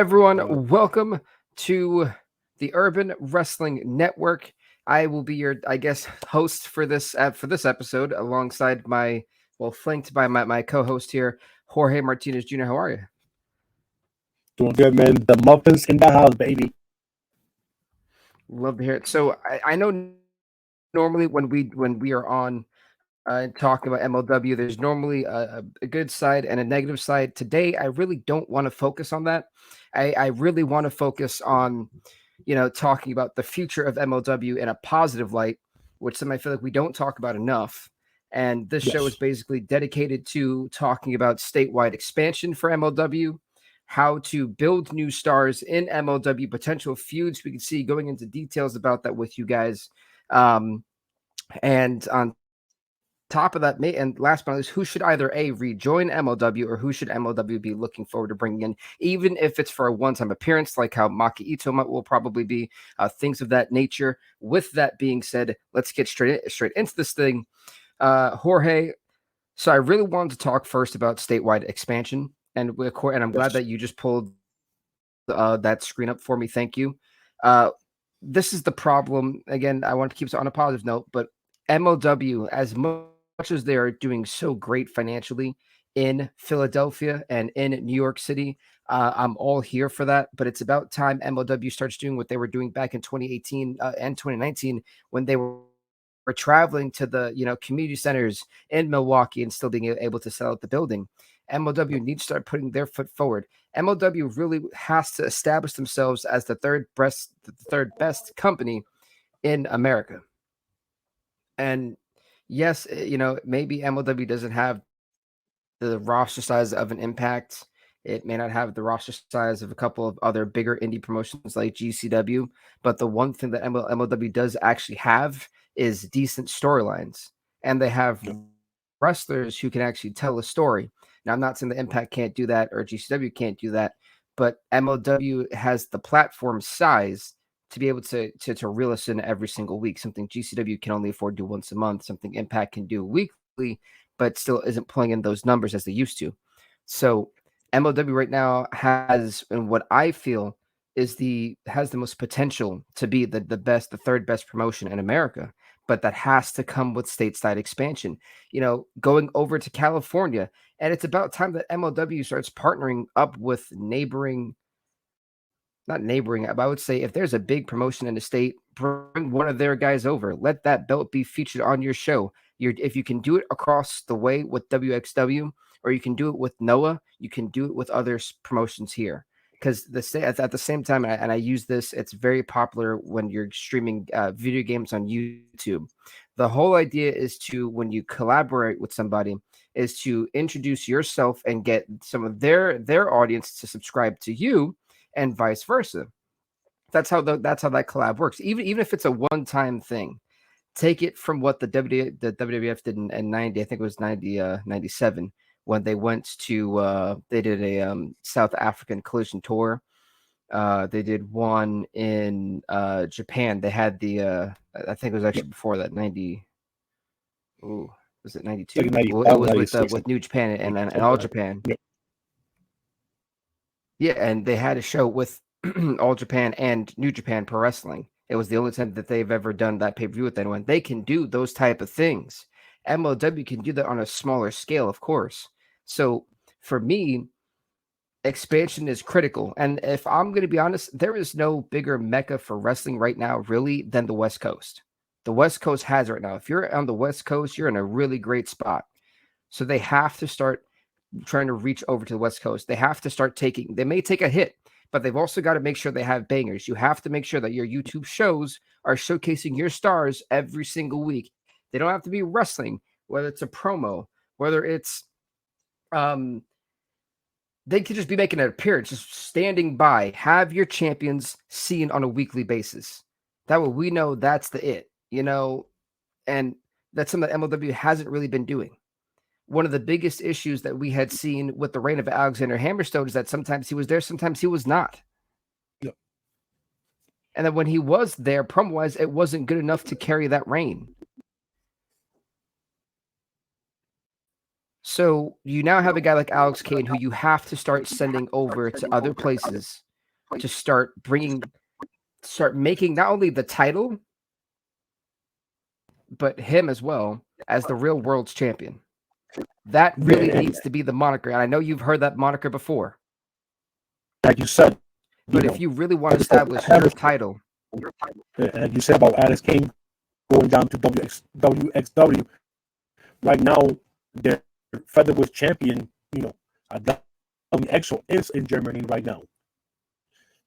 Everyone, welcome to the Urban Wrestling Network. I will be your, host for this episode, alongside flanked by my co-host here, Jorge Martinez Jr. How are you? Doing good, man. The muffins in the house, baby. Love to hear it. So I know normally when we are on talking about MLW, there's normally a good side and a negative side. Today, I really don't want to focus on that. I really want to focus on talking about the future of MLW in a positive light, which some I feel like we don't talk about enough. And this show is Yes. basically dedicated to talking about statewide expansion for MLW, how to build new stars in MLW, potential feuds we can see, going into details about that with you guys. And on top of that, and last but not least, who should either rejoin MLW or who should MLW be looking forward to bringing in, even if it's for a one-time appearance, like how Maki Ito will probably be, things of that nature. With that being said, let's get straight into this thing. Jorge, so I really wanted to talk first about statewide expansion, and I'm glad that you just pulled that screen up for me. Thank you. This is the problem. Again, I want to keep it on a positive note, but MLW, as much as they are doing so great financially in Philadelphia and in New York City, I'm all here for that. But it's about time MLW starts doing what they were doing back in 2018 and 2019 when they were traveling to the community centers in Milwaukee and still being able to sell out the building. MLW needs to start putting their foot forward. MLW really has to establish themselves as the third best company in America. And yes, maybe MLW doesn't have the roster size of an Impact. It may not have the roster size of a couple of other bigger indie promotions like GCW, but the one thing that MLW does actually have is decent storylines, and they have wrestlers who can actually tell a story. Now, I'm not saying the Impact can't do that or GCW can't do that, but MLW has the platform size to be able to reel us in every single week. Something GCW can only afford to do once a month. Something Impact can do weekly, but still isn't pulling in those numbers as they used to. So MLW right now has, and what I feel is has the most potential to be the third best promotion in America. But that has to come with stateside expansion. Going over to California, and it's about time that MLW starts partnering up with not neighboring, but I would say if there's a big promotion in the state, bring one of their guys over. Let that belt be featured on your show. If you can do it across the way with WXW, or you can do it with N.W.A, you can do it with other promotions here. Because at the same time, and I use this, it's very popular when you're streaming video games on YouTube. The whole idea is to, when you collaborate with somebody, is to introduce yourself and get some of their audience to subscribe to you, and vice versa. That's how that collab works. Even if it's a one-time thing, take it from what the WWF did in 90. I think it was 97 when they went to they did a South African collision tour. They did one in Japan. They had the I think it was actually before that, 90. Ooh, was it 92? Well, it was with New Japan and All Japan. Yeah, and they had a show with All Japan and New Japan Pro Wrestling. It was the only time that they've ever done that pay-per-view with anyone. They can do those type of things. MLW can do that on a smaller scale, of course. So for me, expansion is critical. And if I'm going to be honest, there is no bigger mecca for wrestling right now, really, than the West Coast. The West Coast has it right now. If you're on the West Coast, you're in a really great spot. So they have to start trying to reach over to the West Coast. They have to start they may take a hit, but they've also got to make sure they have bangers. You have to make sure that your YouTube shows are showcasing your stars every single week. They don't have to be wrestling, whether it's a promo, whether it's they could just be making an appearance, just standing by. Have your champions seen on a weekly basis. That way we know that's the it, and that's something that MLW hasn't really been doing. One of the biggest issues that we had seen with the reign of Alexander Hammerstone is that sometimes he was there, sometimes he was not. Yep. And then when he was there, promo-wise, it wasn't good enough to carry that reign. So you now have a guy like Alex Kane who you have to start sending over to other places to start making not only the title, but him as well as the real world's champion. That really needs to be the moniker. And I know you've heard that moniker before. Like you said. But if you really want to establish your title. And you said about Alex Kane going down to WXW. Right now, their featherweight champion, Esco is in Germany right now,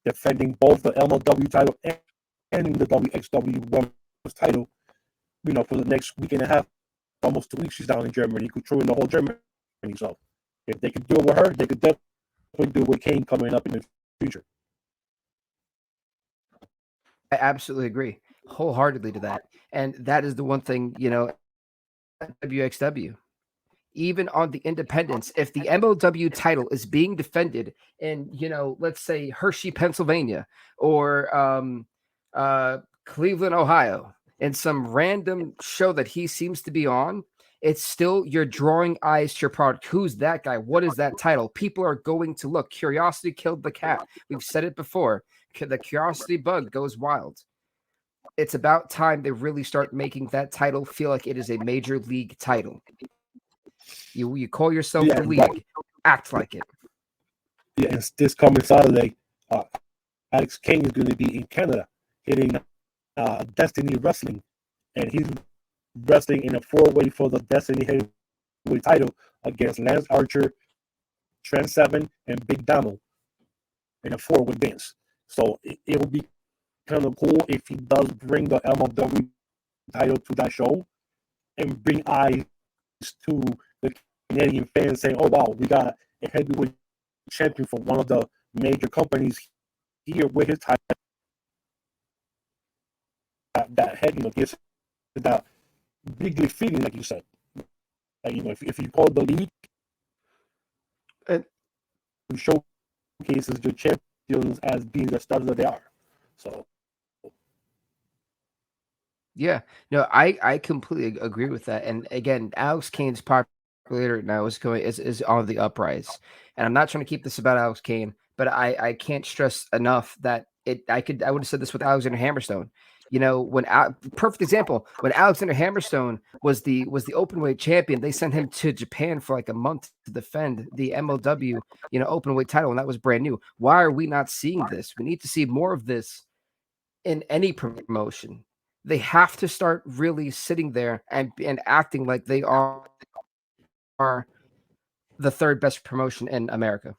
defending both the MLW title and the WXW Women's title. For the next week and a half, almost 2 weeks, she's down in Germany, controlling the whole Germany. So, if they could do it with her, they could definitely do it with Kane coming up in the future. I absolutely agree wholeheartedly to that. And that is the one thing, WXW, even on the independents, if the MLW title is being defended in, let's say Hershey, Pennsylvania, or Cleveland, Ohio, in some random show that he seems to be on, it's still, you're drawing eyes to your product. Who's that guy? What is that title? People are going to look. Curiosity killed the cat. We've said it before. The curiosity bug goes wild. It's about time they really start making that title feel like it is a major league title. You call yourself the league, act like it. Yeah, and this coming Saturday, Alex Kane is going to be in Canada hitting Destiny Wrestling, and he's wrestling in a 4-way for the Destiny heavyweight title against Lance Archer, Trent Seven, and Big Damo in a 4-way dance. So it will be kind of cool if he does bring the MLW title to that show and bring eyes to the Canadian fans saying, "Oh wow, we got a heavyweight champion for one of the major companies here with his title." That head, gives that big feeling, like you said. Like, if you call the league, it showcases your champions as being the stars that they are. So, yeah, no, I completely agree with that. And again, Alex Kane's popularity now is on the uprise. And I'm not trying to keep this about Alex Kane, but I can't stress enough that I would have said this with Alexander Hammerstone. Perfect example, when Alexander Hammerstone was the openweight champion, they sent him to Japan for like a month to defend the MLW, openweight title, and that was brand new. Why are we not seeing this? We need to see more of this in any promotion. They have to start really sitting there and acting like they are the third best promotion in America.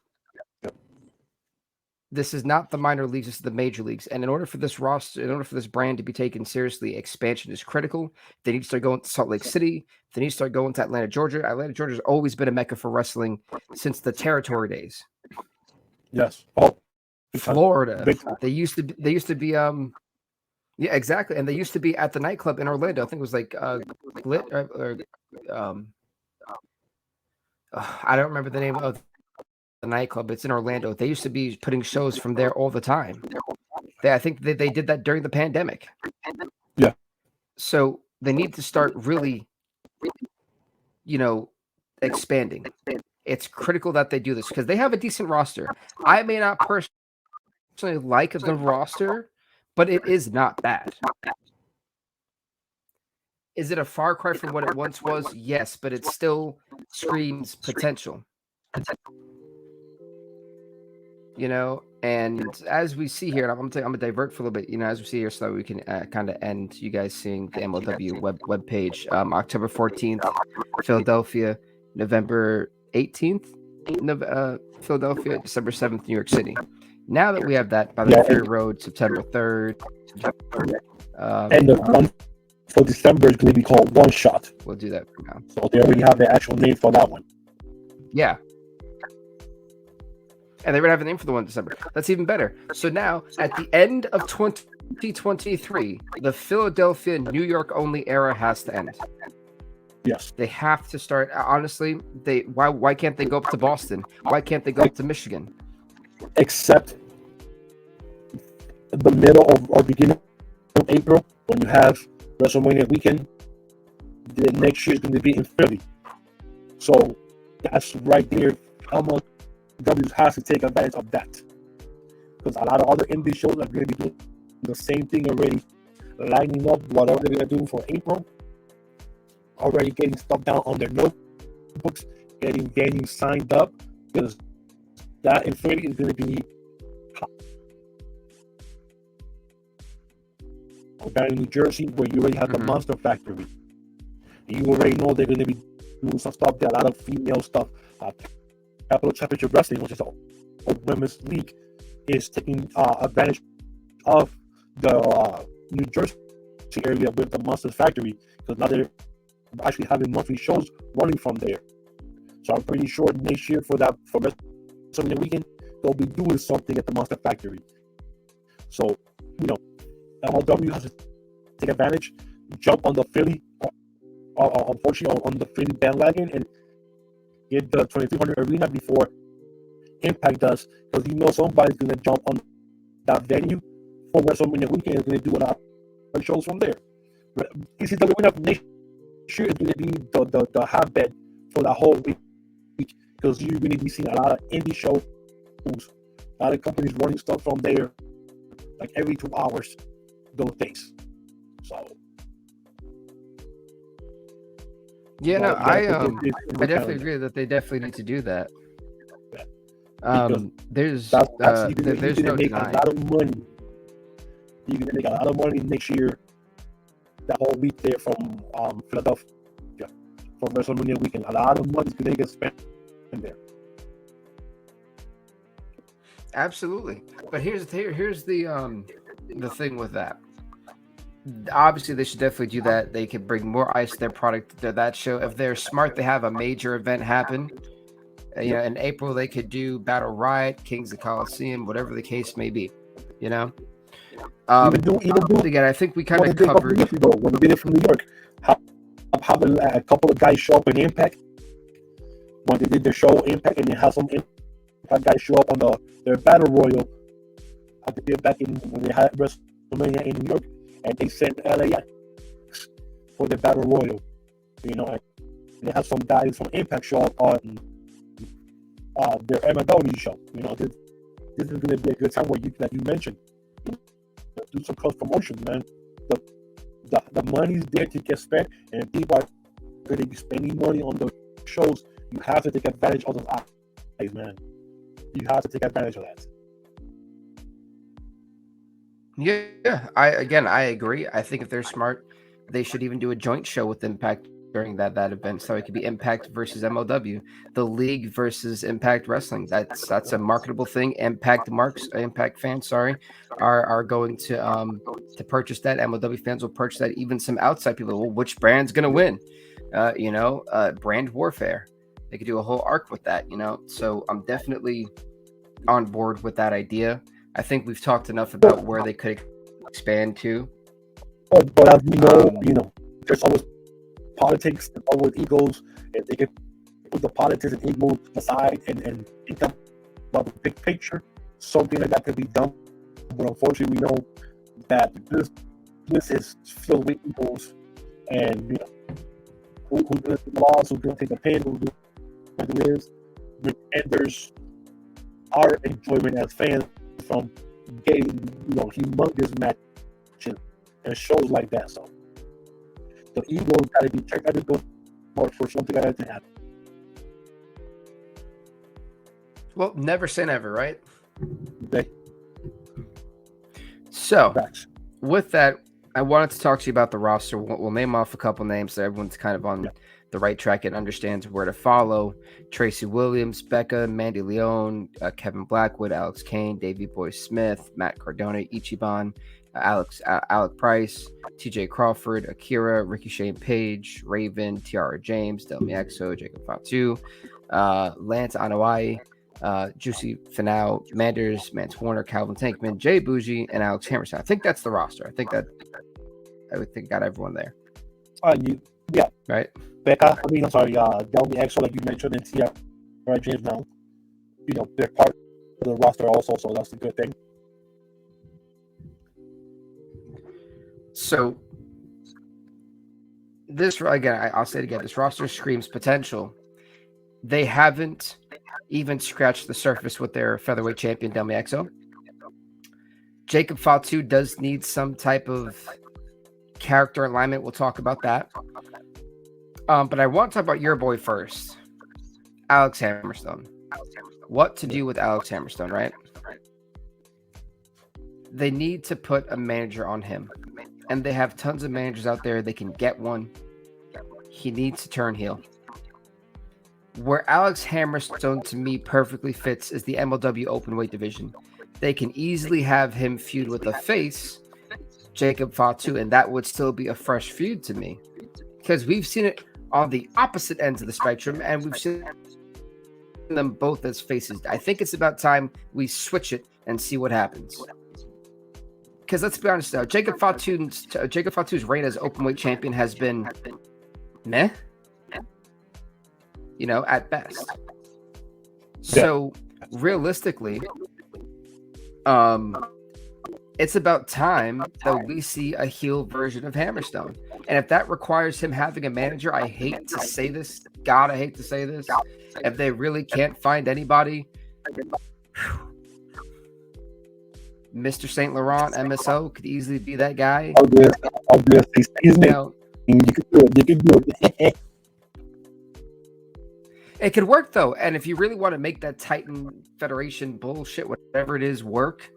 This is not the minor leagues, this is the major leagues. And in order for this brand to be taken seriously, expansion is critical. They need to start going to Salt Lake City. They need to start going to Atlanta, Georgia. Atlanta, Georgia has always been a mecca for wrestling since the territory days. Yes. Oh, Florida. They used to be yeah, exactly. And they used to be at the nightclub in Orlando. I think it was like I don't remember the name of the nightclub. It's in Orlando. They used to be putting shows from there all the time. I think they did that during the pandemic. Yeah. So they need to start really, expanding. It's critical that they do this because they have a decent roster. I may not personally like the roster, but it is not bad. Is it a far cry from what it once was? Yes, but it still screams potential. And as we see here, I'm gonna divert for a little bit, as we see here, so that we can kind of end you guys seeing the MLW web page. October 14th, Philadelphia, November 18th, Philadelphia, December 7th, New York City. Now that we have that, by the Fury Road, September 3rd. And the one for December is going to be called One Shot. We'll do that for now. So they already have the actual name for that one. Yeah. And they already have a name for the one in December. That's even better. So now, at the end of 2023, the Philadelphia, New York only era has to end. Yes. They have to start. Honestly, why can't they go up to Boston? Why can't they go up to Michigan? Except the middle or beginning of April, when you have WrestleMania weekend, the next year is going to be in Philly. So that's right there. MLW has to take advantage of that. because a lot of other indie shows are going to be doing the same thing already, lining up whatever they're going to do for April, already getting stuff down on their notebooks, getting venues signed up, because that in Philly is going to be down in New Jersey, where you already have the Monster Factory. You already know they're going to be doing some stuff there, a lot of female stuff. Capital Championship Wrestling, which is a women's league, is taking advantage of the New Jersey area with the Monster Factory, because now they're actually having monthly shows running from there. So I'm pretty sure next year for WrestleMania weekend, they'll be doing something at the Monster Factory. So, MLW has to take advantage, jump on the Philly, unfortunately on the Philly bandwagon, and get the 2300 arena before Impact does, because somebody's going to jump on that venue for WrestleMania weekend and going to do a lot of shows from there. ECW winner next year is going to be the hotbed for that whole week, because you're going to be seeing a lot of indie shows, a lot of companies running stuff from there, like every 2 hours, those days. So. Yeah, no, I definitely agree that they definitely need to do that. There's no make denying. a lot of money. You're gonna make a lot of money next year. That whole week there from Philadelphia for WrestleMania weekend. A lot of money is gonna get spent in there. Absolutely, but here's the thing with that. Obviously, they should definitely do that. They could bring more ice to their product to that show. If they're smart, they have a major event happen. In April, they could do Battle Riot, Kings of Coliseum, whatever the case may be. Again, I think we kind of covered. When they did it from New York, how a couple of guys show up in Impact when they did their show Impact, and they have some Impact guys show up on their Battle Royal. How they did back when they had WrestleMania in New York. And they sent LAX for the Battle Royal, and they have some guys from Impact show up on their MLW show. This is going to be a good time where like you mentioned, do some cross promotion, man. The money's there to get spent, and people are going to be spending money on those shows. You have to take advantage of those eyes, man. You have to take advantage of that. Yeah, I agree. I think if they're smart, they should even do a joint show with Impact during that event, so it could be Impact versus MLW, the League versus Impact Wrestling. That's a marketable thing. Impact fans, are going to purchase that. MLW fans will purchase that. Even some outside people. Well, which brand's gonna win? Brand warfare. They could do a whole arc with that. So I'm definitely on board with that idea. I think we've talked enough about where they could expand to. But as we know, there's always politics, there's always egos, and they can put the politics and egos aside and think about the big picture. Something like that could be done. But unfortunately, we know that this is filled with egos, and who's going to the laws, who's going to take the pain, who's going to live, and there's our enjoyment as fans from getting humongous matches and shows like that. So the egos got to be checked out for something like that to happen. Well, never say never, right? Okay. So with that, I wanted to talk to you about the roster. We'll name off a couple names so everyone's kind of on the right track and understands where to follow. Tracy Williams, Becca, Mandy Leon, Kevin Blackwood, Alex Kane, Davey Boy Smith, Matt Cardona, Ichiban, Alec Price, TJ Crawford, Akira, Ricky Shane Page, Raven, Tiara James, Del Miexo, Jacob Fatu, Lance N.W.A, Juicy Finau, Manders, Mance Warner, Calvin Tankman, Jay Bougie, and Alex Hammerstein. I think that's the roster. I would think got everyone there. Yeah. Right. Becca, Del Miexo, like you mentioned, and Tiara James now. They're part of the roster also, so that's a good thing. So this, again, I'll say it again, this roster screams potential. They haven't even scratched the surface with their featherweight champion, Del Miexo. Jacob Fatu does need some type of character alignment. We'll talk about that. But I want to talk about your boy first, Alex Hammerstone. What to do with Alex Hammerstone, right? They need to put a manager on him. And they have tons of managers out there. They can get one. He needs to turn heel. Where Alex Hammerstone, to me, perfectly fits is the MLW openweight division. They can easily have him feud with a face, Jacob Fatu, and that would still be a fresh feud to me. Because we've seen it on the opposite ends of the spectrum, and we've seen them both as faces. I think it's about time we switch it and see what happens. Because let's be honest now, Jacob Fatu's reign as openweight champion has been meh, at best. So realistically, it's about time that we see a heel version of Hammerstone. And if that requires him having a manager, I hate to say this. God, I hate to say this. If they really can't find anybody, Mr. St. Laurent, MSO, could easily be that guy. Obviously, you can do it. It could work, though. And if you really want to make that Titan Federation bullshit, whatever it is, work,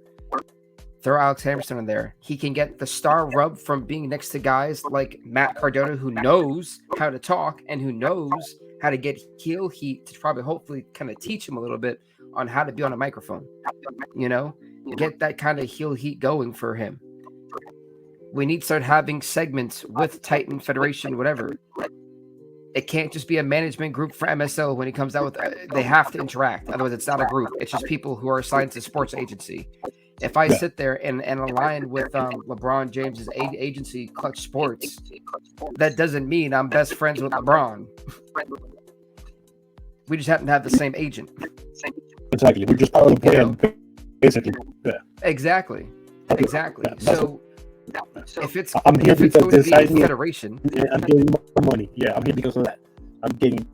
throw Alex Hammerstone in there. He can get the star rub from being next to guys like Matt Cardona, who knows how to talk and who knows how to get heel heat to probably hopefully kind of teach him a little bit on how to be on a microphone. Get that kind of heel heat going for him. We need to start having segments with Titan Federation, whatever. It can't just be a management group for MSL when he comes out with. They have to interact. Otherwise, it's not a group. It's just people who are assigned to sports agency. If I sit there and align with LeBron James's agency, Clutch Sports, that doesn't mean I'm best friends with LeBron. We just happen to have the same agent. Exactly. We're just part of the plan, basically. Yeah. Exactly. Yeah. So if it's I'm here because going to be a federation, I'm getting more money. Yeah, I'm here because of that. I'm getting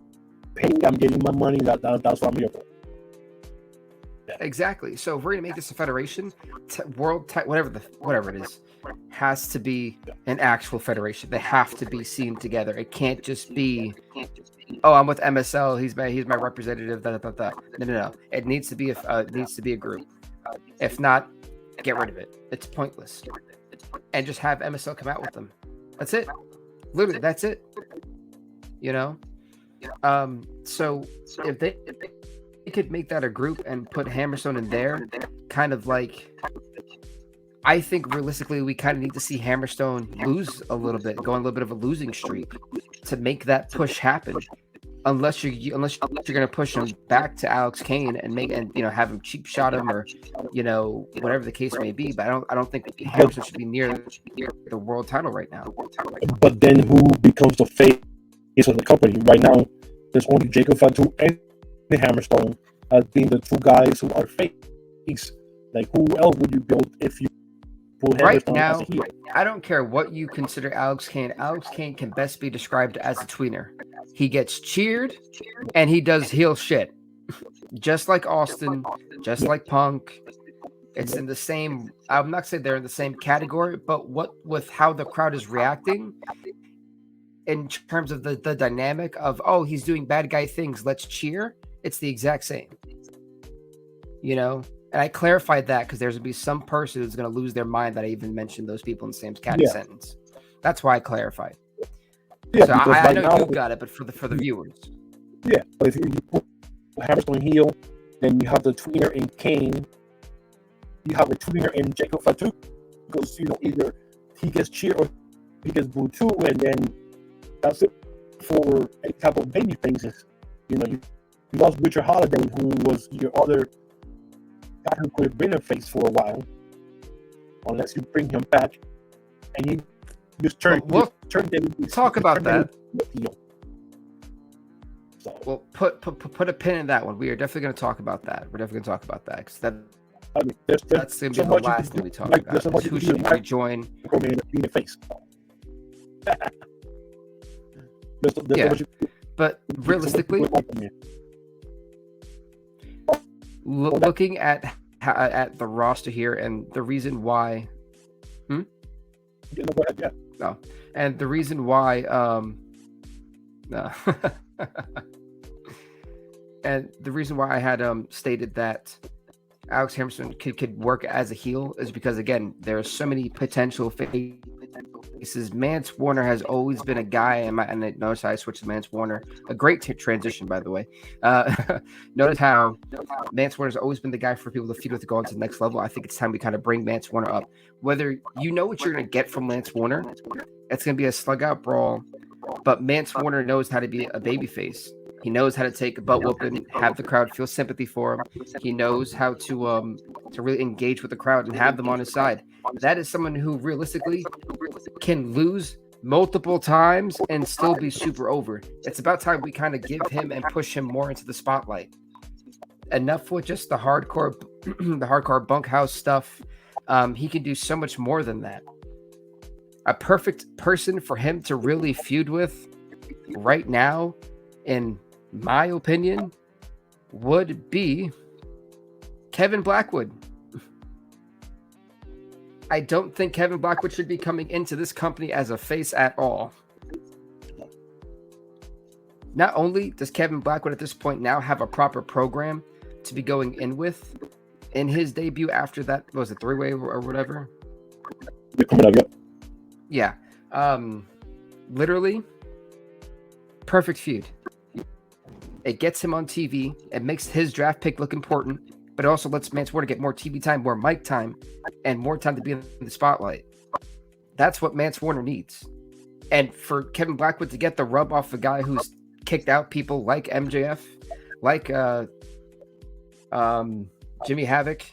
paid. I'm getting my money. That's what I'm here for. Yeah. Exactly. So if we're going to make this a federation, whatever it is, has to be an actual federation. They have to be seen together. It can't just be, oh, I'm with MSL. He's my representative. No. It needs to be a group. If not, get rid of it. It's pointless. And just have MSL come out with them. That's it. Literally, that's it. So if they could make that a group and put Hammerstone in there, kind of like, I think realistically we kind of need to see Hammerstone lose a little bit, go on a little bit of a losing streak to make that push happen. Unless you're going to push him back to Alex Kane and have him cheap shot him or whatever the case may be. But I don't think Hammerstone should be near the world title right now. But then who becomes the face of the company right now? There's only Jacob Fatu and Hammerstone as being the two guys who are face. Like, who else would you build if you put Hammerstone right now? As a heel? I don't care what you consider Alex Kane. Alex Kane can best be described as a tweener. He gets cheered and he does heel shit, just like Austin, just like Punk. It's in the same. I'm not saying they're in the same category, but with how the crowd is reacting. In terms of the dynamic of, oh, he's doing bad guy things, let's cheer. It's the exact same, And I clarified that because there's going to be some person who's going to lose their mind that I even mentioned those people in the same sentence. That's why I clarified. Yeah, so I know now, you got it, but for the viewers. Yeah, but if you put Hammerstone heel, then you have the tweener in Kane. You have a tweener in Jacob Fatu because either he gets cheered or he gets booed too, and then that's it for a couple of baby faces. You lost Richard Holiday, who was your other guy who could have been a face for a while, unless you bring him back, and you just turn. Talk about that. So, well, put a pin in that one. We are definitely going to talk about that. We're definitely going to talk about that because that's going to be the last thing we talk about. Who should rejoin? Being a face. But realistically, looking at at the roster here, and the reason why. Oh, and the reason why. No. And the reason why I had stated that Alex Hammerstone could work as a heel is because, again, there are so many potential faces. Mance Warner has always been a guy, and notice how I switched to Mance Warner. A great transition, by the way. Notice how Mance Warner has always been the guy for people to feud with to go on to the next level. I think it's time we kind of bring Mance Warner up. Whether you know what you're going to get from Lance Warner, it's going to be a slug-out brawl, but Mance Warner knows how to be a babyface. He knows how to take a butt whooping, have the crowd feel sympathy for him. He knows how to really engage with the crowd and have them on his side. That is someone who realistically can lose multiple times and still be super over. It's about time we kind of give him and push him more into the spotlight. Enough with just the hardcore bunkhouse stuff. He can do so much more than that. A perfect person for him to really feud with right now, in my opinion, would be Kevin Blackwood. I don't think Kevin Blackwood should be coming into this company as a face at all. Not only does Kevin Blackwood at this point now have a proper program to be going in with in his debut after that, was it three-way or whatever? Yeah. Literally, perfect feud. It gets him on TV. It makes his draft pick look important, but it also lets Mance Warner get more TV time, more mic time, and more time to be in the spotlight. That's what Mance Warner needs. And for Kevin Blackwood to get the rub off a guy who's kicked out people like MJF, like Jimmy Havoc,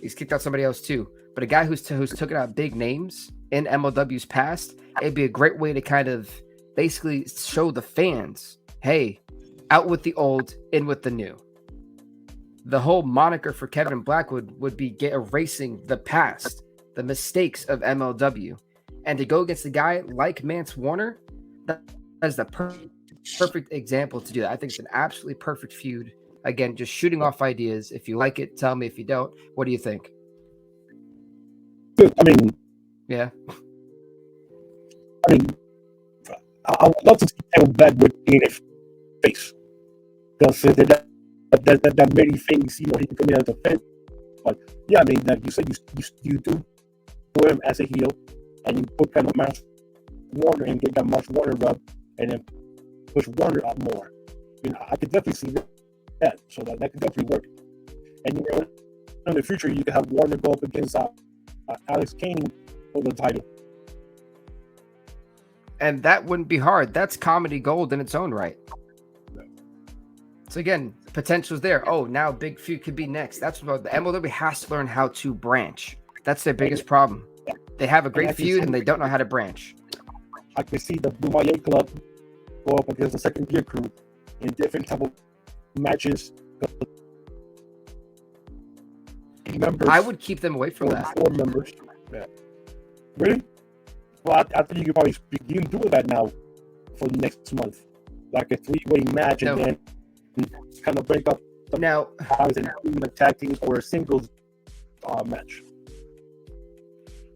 he's kicked out somebody else too. But a guy who's taken out big names in MLW's past, it'd be a great way to kind of basically show the fans, hey, out with the old, in with the new. The whole moniker for Kevin Blackwood would be erasing the past, the mistakes of MLW. And to go against a guy like Mance Warner, that is the perfect example to do that. I think it's an absolutely perfect feud. Again, just shooting off ideas. If you like it, tell me. If you don't, what do you think? I mean, yeah. I mean, I would love to see Kevin Blackwood in a face. Because that many things, you know, he can come in as a fan. But yeah, I mean, like you said, you do put him as a heel, and you put kind of Mance Warner and get that Mance Warner rub, and then push Warner up more. You know, I could definitely see that. So that could definitely work. And you know, in the future, you could have Warner go up against Alex Kane for the title. And that wouldn't be hard. That's comedy gold in its own right. So again, potential's there. Oh, now big feud could be next. That's what the MLW has to learn how to branch. That's their biggest problem. They have a great feud and they don't know how to branch. I can see the Bomaye club go up against the second gear crew in different type of matches. Members, I would keep them away from that. 4 members. Yeah. Really? Well, I think you could probably begin doing that now for the next month, like a 3-way match, and then kind of break up the now tag teams or a singles match.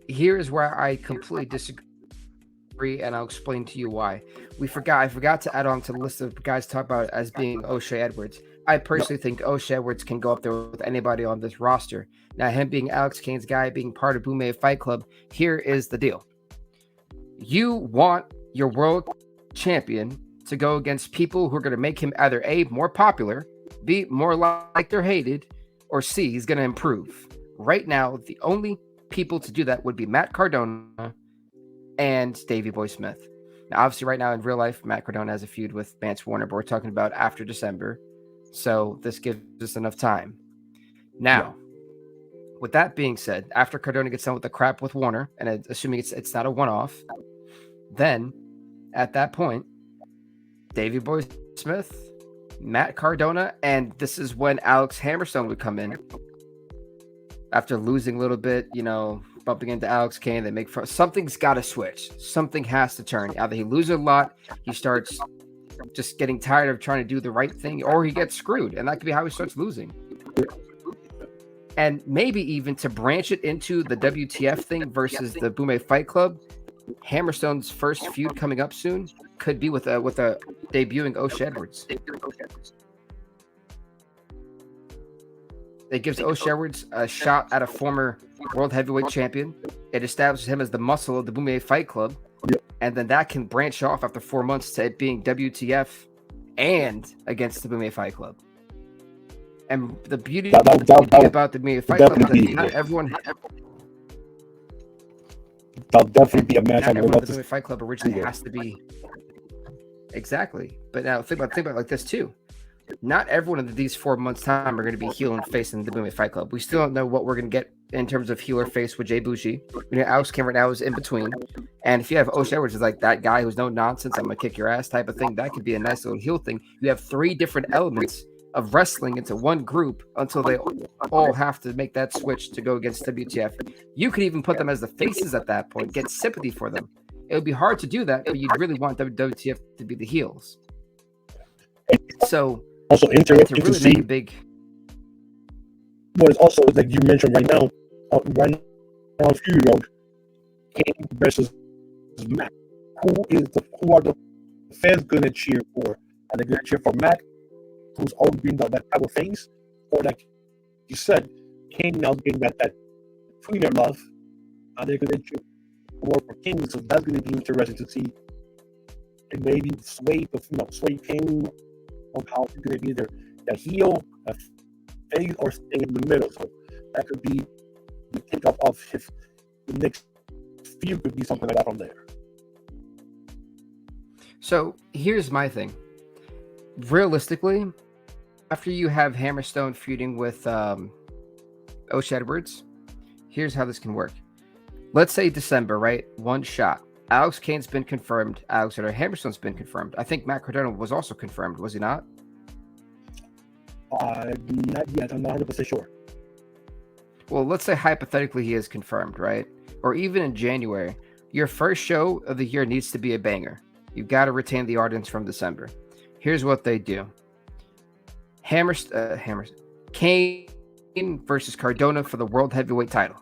Here's where I completely disagree, and I'll explain to you why. I forgot to add on to the list of guys talk about as being O'Shea Edwards. I personally think O'Shea Edwards can go up there with anybody on this roster. Now, him being Alex Kane's guy, being part of Bomaye Fight Club, here is the deal. You want your world champion to go against people who are going to make him either A, more popular, B, more like they're hated, or C, he's going to improve. Right now, the only people to do that would be Matt Cardona and Davey Boy Smith. Now, obviously, right now in real life, Matt Cardona has a feud with Mance Warner, but we're talking about after December. So this gives us enough time. Now, with that being said, after Cardona gets done with the crap with Warner, and assuming it's not a one-off, then at that point, Davey Boy Smith, Matt Cardona, and this is when Alex Hammerstone would come in. After losing a little bit, you know, bumping into Alex Kane, they make something's got to switch. Something has to turn. Either he loses a lot, he starts just getting tired of trying to do the right thing, or he gets screwed, and that could be how he starts losing. And maybe even to branch it into the WTF thing versus the Bomaye Fight Club. Hammerstone's first feud coming up soon could be with a debuting Osh Edwards. It gives Osh Edwards a shot at a former world heavyweight champion. It establishes him as the muscle of the Bomaye Fight Club. And then that can branch off after 4 months to it being WTF and against the Bomaye Fight Club. And the beauty about the Bomaye Fight Club is that not everyone... That'll definitely be a match. Not everyone at the Bomaye Fight Club originally has to be... Exactly. But now think about it like this too. Not everyone in these 4 months' time are going to be heel and face in the Bomaye Fight Club. We still don't know what we're going to get in terms of heel or face with Jay Bougie. You know, Alex Kane right now is in between. And if you have Osh Edwards, is like that guy who's no nonsense, I'm going to kick your ass type of thing, that could be a nice little heel thing. You have 3 different elements of wrestling into one group until they all have to make that switch to go against WTF. You could even put them as the faces at that point, get sympathy for them. It would be hard to do that, but you'd really want WTF to be the heels. So... Also interesting really to see. Big... What is also like you mentioned right now on Fury Road, Kane versus Mac. Who are the fans gonna cheer for? Are they gonna cheer for Mac, who's always been that type of face, or like you said, Kane now getting that premier love? Are they gonna cheer for Kane? So that's gonna be interesting to see. And maybe sway Kane on how it's going to be either a heel, a face, or stay in the middle. So that could be the kickoff of the next feud could be something like that from there. So here's my thing. Realistically, after you have Hammerstone feuding with Osh Edwards, here's how this can work. Let's say December, right? One shot. Alex Kane's been confirmed. Alexander Hammerstone's been confirmed. I think Matt Cardona was also confirmed, was he not? Not yet. I'm not 100% sure. Well, let's say hypothetically he is confirmed, right? Or even in January. Your first show of the year needs to be a banger. You've got to retain the audience from December. Here's what they do. Kane versus Cardona for the World Heavyweight title.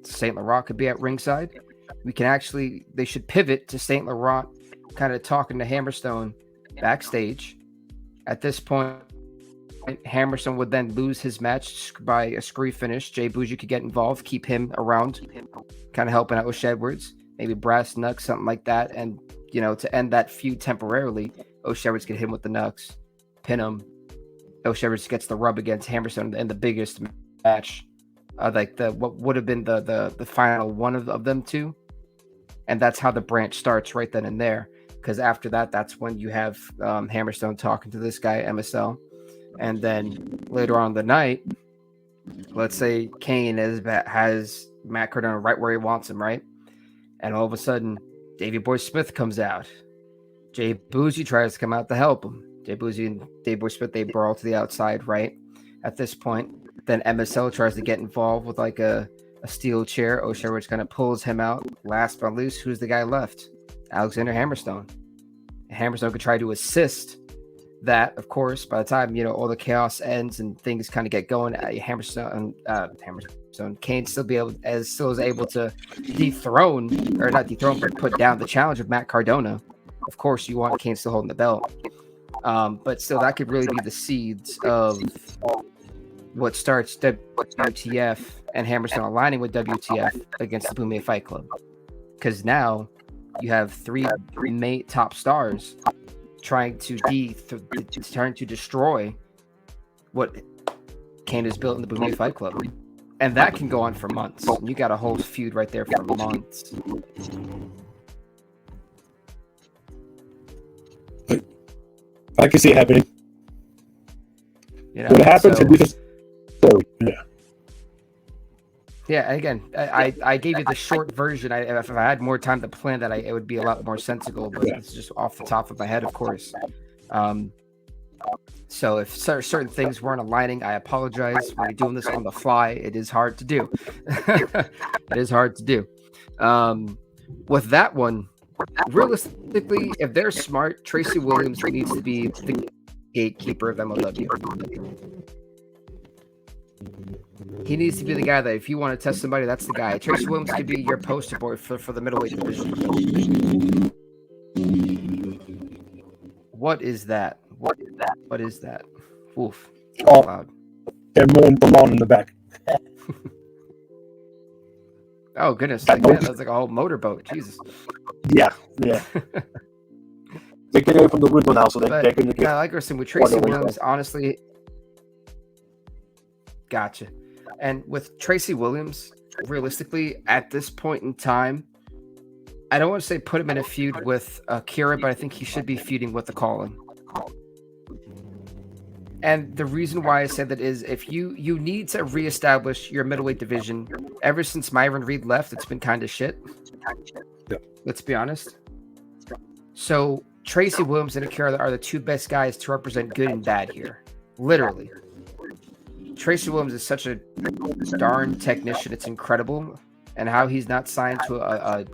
St. Laurent could be at ringside. They should pivot to St. Laurent kind of talking to Hammerstone backstage. At this point, Hammerstone would then lose his match by a screw finish. Jay Bougie could get involved, keep him around, kind of helping out with Edwards, maybe brass knucks, something like that. And, you know, to end that feud temporarily, Osh Edwards could hit him with the knucks, pin him. Osh Edwards gets the rub against Hammerstone in the biggest match, like what would have been the final one of them two. And that's how the branch starts right then and there. Because after that, that's when you have Hammerstone talking to this guy, MSL. And then later on in the night, let's say Kane has Matt Cardona right where he wants him, right? And all of a sudden, Davey Boy Smith comes out. Jay Bougie tries to come out to help him. Jay Bougie and Davey Boy Smith, they brawl to the outside, right? At this point, then MSL tries to get involved with like a steel chair. Osh Edwards kind of pulls him out. Last but not least, who's the guy left? Alexander Hammerstone. Hammerstone could try to assist that, of course. By the time, you know, all the chaos ends and things kind of get going, Hammerstone, Kane still is able to dethrone, or not dethrone, but put down the challenge of Matt Cardona. Of course, you want Kane still holding the belt. But still, that could really be the seeds of what starts WTF and Hammerstone aligning with WTF against the Bomaye Fight Club. Because now you have 3 top stars trying to destroy what Kane has built in the Bomaye Fight Club. And that can go on for months. You got a whole feud right there for months. I can see it happening. You know, what happens in this story? Yeah. Yeah, again, I gave you the short version. If I had more time to plan that, it would be a lot more sensible, but it's just off the top of my head, of course. So if certain things weren't aligning, I apologize. When you're doing this on the fly, it is hard to do. It is hard to do. With that one, realistically, if they're smart, Tracy Williams needs to be the gatekeeper of MLW. He needs to be the guy that if you want to test somebody, that's the guy. Tracy Williams could be your poster boy for the middleweight division. What is that? What is that? Oof. Oh, Loud. they're mowing the lawn in the back. Oh, goodness. Like, man, that's like a whole motorboat. Jesus. Yeah. They're getting away from the window now, so they're going to get... Yeah, like I was saying, with Tracy Williams, honestly... Gotcha. And with Tracy Williams, realistically, at this point in time, I don't want to say put him in a feud with Akira, but I think he should be feuding with the Calling. And the reason why I said that is if you need to reestablish your middleweight division. Ever since Myron Reed left, it's been kind of shit. Yeah. Let's be honest. So Tracy Williams and Akira are the two best guys to represent good and bad here. Literally. Tracy Williams is such a darn technician. It's incredible. And how he's not signed to a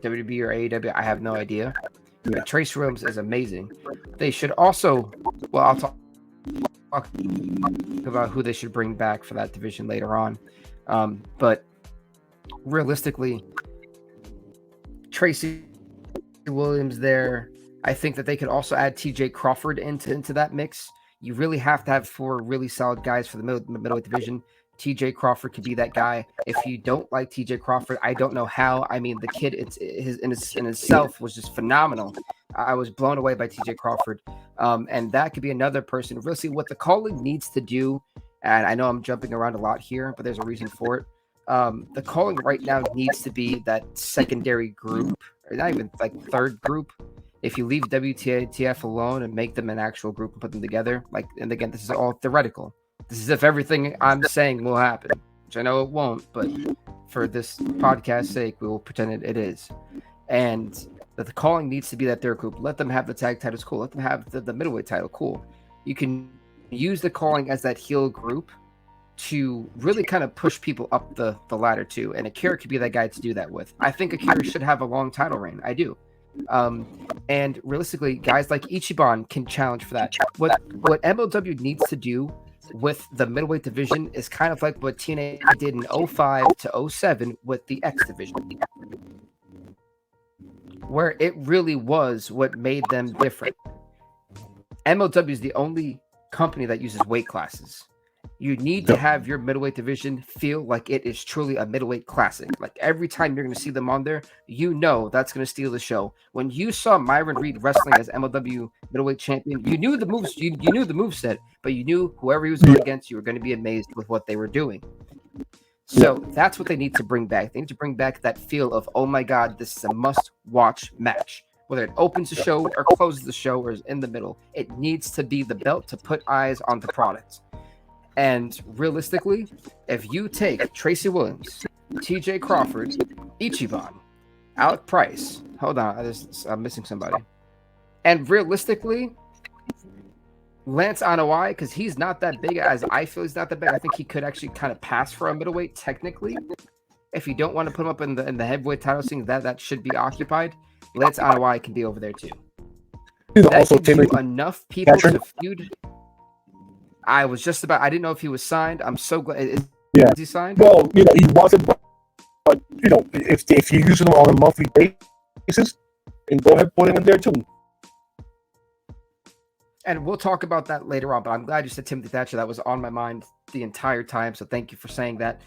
WWE or AEW, I have no idea. But Tracy Williams is amazing. They should also, well, I'll talk about who they should bring back for that division later on. But realistically, Tracy Williams there, I think that they could also add TJ Crawford into that mix. You really have to have 4 really solid guys for the middleweight division. TJ Crawford could be that guy. If you don't like TJ Crawford, I don't know how. I mean, the kid in himself was just phenomenal. I was blown away by TJ Crawford. And that could be another person. Really see what the Calling needs to do. And I know I'm jumping around a lot here, but there's a reason for it. The Calling right now needs to be that secondary group, or not even like third group. If you leave WTF alone and make them an actual group and put them together, like, and again, this is all theoretical. This is if everything I'm saying will happen, which I know it won't, but for this podcast's sake, we will pretend it is. And that the Calling needs to be that third group. Let them have the tag titles, cool. Let them have the middleweight title, cool. You can use the Calling as that heel group to really kind of push people up the ladder too. And Akira could be that guy to do that with. I think Akira should have a long title reign. I do. And realistically, guys like Ichiban can challenge for that. What MLW needs to do with the middleweight division is kind of like what TNA did in 05 to 07 with the X division, where it really was what made them different. MLW is the only company that uses weight classes. You need to have your middleweight division feel like it is truly a middleweight classic. Like every time you're going to see them on there, you know that's going to steal the show. When you saw Myron Reed wrestling as MLW middleweight champion, you knew the moves. You knew the moveset, but you knew whoever he was going against, you were going to be amazed with what they were doing. So that's what they need to bring back. They need to bring back that feel of, oh my God, this is a must-watch match. Whether it opens the show or closes the show or is in the middle, it needs to be the belt to put eyes on the product. And realistically, if you take Tracy Williams, TJ Crawford, Ichiban, Alec Price, hold on, I'm missing somebody. And realistically, Lance N.W.A, because he's not that big, as I feel he's not that big. I think he could actually kind of pass for a middleweight technically. If you don't want to put him up in the heavyweight title scene, that should be occupied. Lance N.W.A can be over there too. That also gives you enough people to feud. I didn't know if he was signed. I'm so glad. Is he signed? Well, he wasn't, but if you're using him on a monthly basis, then go ahead and put him in there too. And we'll talk about that later on, but I'm glad you said Timothy Thatcher. That was on my mind the entire time, so thank you for saying that.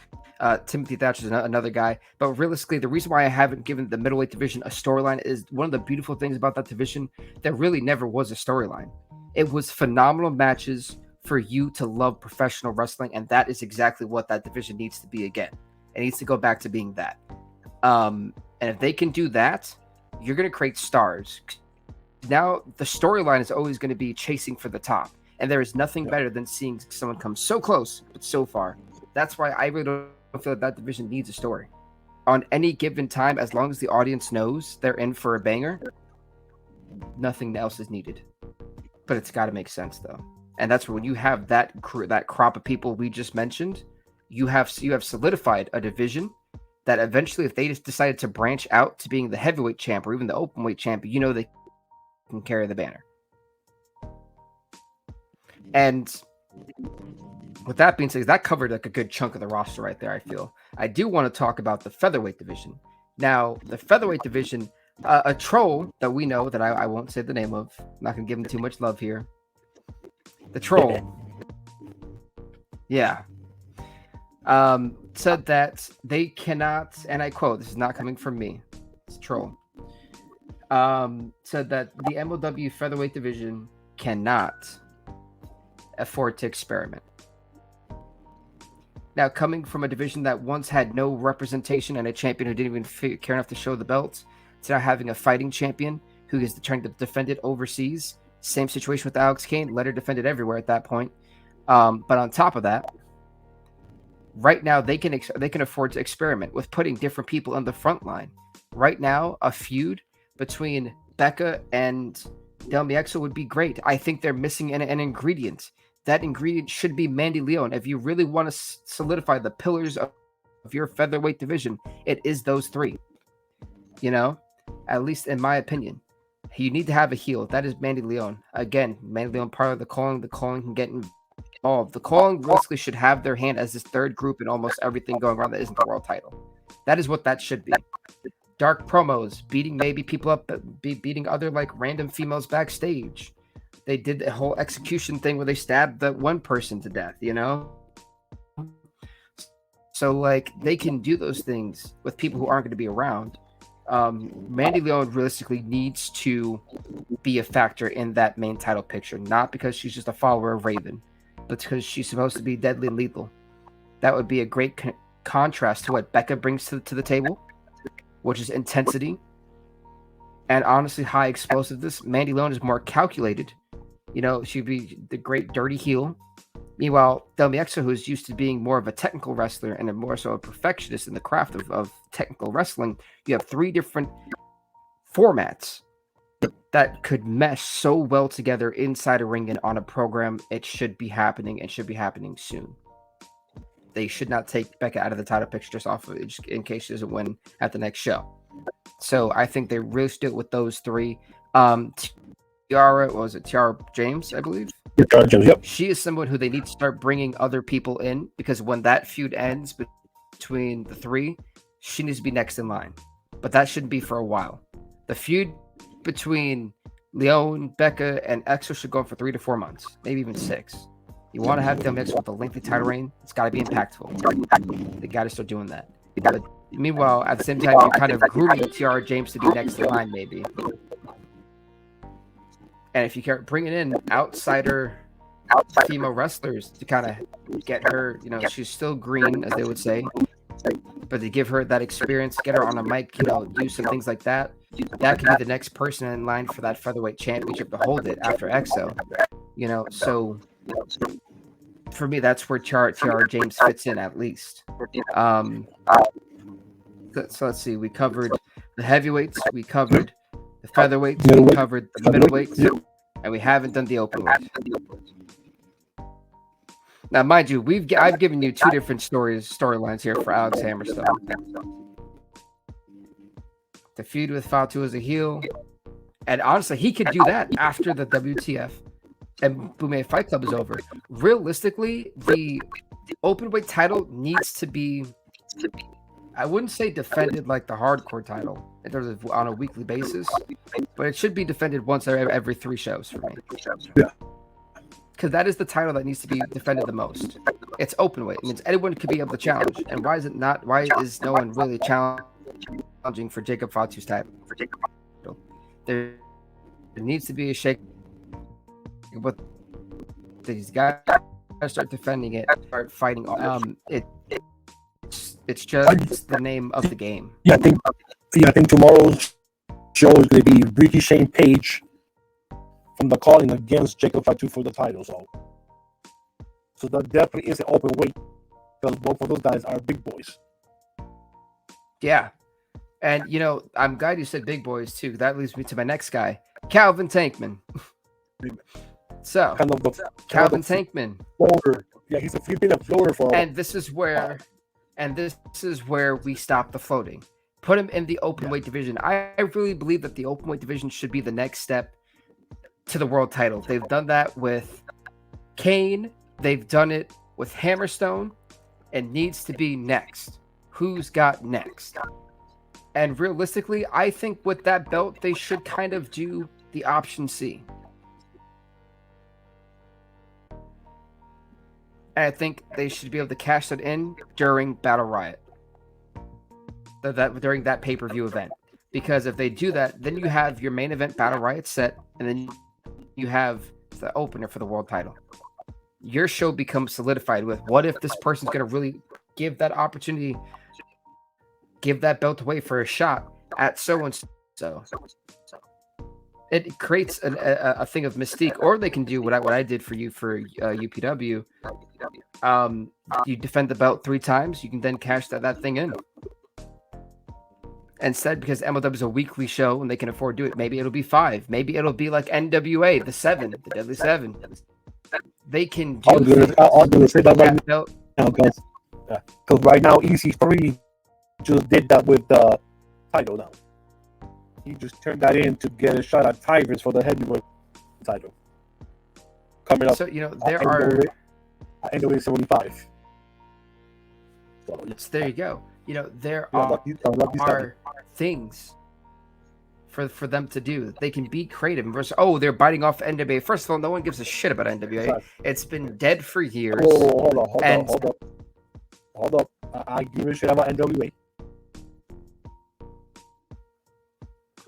Timothy Thatcher is another guy. But realistically, the reason why I haven't given the middleweight division a storyline is one of the beautiful things about that division, there really never was a storyline. It was phenomenal matches for you to love professional wrestling, and that is exactly what that division needs to be again. It needs to go back to being that. And if they can do that, you're going to create stars. Now, the storyline is always going to be chasing for the top, and there is nothing better than seeing someone come so close, but so far. That's why I really don't feel that division needs a story. On any given time, as long as the audience knows they're in for a banger, nothing else is needed. But it's got to make sense, though. And that's when you have that crop of people we just mentioned, you have solidified a division that eventually, if they just decided to branch out to being the heavyweight champ or even the openweight champ, they can carry the banner. And with that being said, that covered like a good chunk of the roster right there. I feel I do want to talk about the featherweight division. Now, the featherweight division, a troll that we know that I won't say the name of. I'm not gonna give him too much love here. The troll, yeah, said that they cannot, and I quote: "This is not coming from me. It's a troll." Said that the MLW featherweight division cannot afford to experiment. Now, coming from a division that once had no representation and a champion who didn't even care enough to show the belt, to now having a fighting champion who is trying to defend it overseas. Same situation with Alex Kane. Let her defend it everywhere at that point. But on top of that, right now they can afford to experiment with putting different people on the front line. Right now, a feud between Becca and W.A would be great. I think they're missing an ingredient. That ingredient should be Mandy Leon. If you really want to solidify the pillars of your featherweight division, it is those three. You know, at least in my opinion, you need to have a heel. That is Mandy Leon. Again, Mandy Leon, part of the calling. The calling can get involved. The calling basically should have their hand as this third group in almost everything going on that isn't the world title. That is what that should be. Dark promos, beating maybe people up, beating other like random females backstage. They did the whole execution thing where they stabbed that one person to death, you know? So, like, they can do those things with people who aren't going to be around. Mandy Leon realistically needs to be a factor in that main title picture, not because she's just a follower of Raven, but because she's supposed to be deadly and lethal. That would be a great contrast to what Becca brings to the table, which is intensity and honestly high explosiveness. Mandy Leon is more calculated. You know, she'd be the great dirty heel. Meanwhile, W.A, who is used to being more of a technical wrestler and more so a perfectionist in the craft of technical wrestling, you have three different formats that could mesh so well together inside a ring and on a program. It should be happening and should be happening soon. They should not take Becca out of the title picture just off of it, just in case she doesn't win at the next show. So I think they really stick with those three. Tiara James, I believe? Tiara James, yep. She is someone who they need to start bringing other people in, because when that feud ends between the three, she needs to be next in line. But that shouldn't be for a while. The feud between Leon, Becca, and Exo should go on for 3 to 4 months, maybe even 6. You want to have them mix with a lengthy title reign, it's got to be impactful. They got to start doing that. But meanwhile, at the same time, you're kind of grooming Tiara James to be next in line, maybe. And if you care bringing in outsider female wrestlers to kind of get her, you know, she's still green, as they would say, but to give her that experience, get her on a mic, you know, do some things like that, that could be the next person in line for that featherweight championship to hold it after EXO, you know. So for me, that's where Tiara James fits in, at least. So let's see, we covered the heavyweights, we covered the featherweights, we covered the middleweights, and we haven't done the openweights. Now, mind you, I've given you 2 different storylines here for Alex Hammerstone. The feud with Fatu as a heel, and honestly, he could do that after the WTF and Bomaye Fight Club is over. Realistically, the openweight title needs to be, I wouldn't say defended like the hardcore title in terms of on a weekly basis, but it should be defended once every 3 shows for me. Yeah. Because that is the title that needs to be defended the most. It's openweight. It means anyone could be able to challenge. And why is no one really challenging for Jacob Fatu's title? There needs to be a shake, but these guys start defending it, start fighting. It's just the name of the game. Yeah, I think tomorrow's show is going to be Ricky Shane Page from the calling against Jacob Fatu for the title. So that definitely is an open weight, because both of those guys are big boys. Yeah. And, you know, I'm glad you said big boys, too. That leads me to my next guy, Calvin Tankman. So, Calvin Tankman. Floater. Yeah, he's been a floater for a while. And this is where we stop the floating. Put him in the openweight division. I really believe that the openweight division should be the next step to the world title. They've done that with Kane. They've done it with Hammerstone and needs to be next. Who's got next? And realistically, I think with that belt, they should kind of do the option C. And I think they should be able to cash that in during Battle Riot. During that pay-per-view event. Because if they do that, then you have your main event Battle Riot set, and then you have the opener for the world title. Your show becomes solidified with what if this person's going to really give that opportunity, give that belt away for a shot at so-and-so. It creates a thing of mystique, or they can do what I did for you for UPW. You defend the belt 3 times, you can then cash that thing in. Instead, because MLW is a weekly show and they can afford to do it, maybe it'll be 5. Maybe it'll be like N.W.A, the 7, the Deadly 7. They can do I'll do it right now, because right now EC3 just did that with the title now. He just turned that in to get a shot at Tigers for the heavyweight title. Coming up. So, there are... N.W.A 75. So there you go. There are things for them to do. They can be creative. Versus, they're biting off N.W.A. First of all, no one gives a shit about N.W.A. It's been dead for years. Hold up. I give a shit about N.W.A.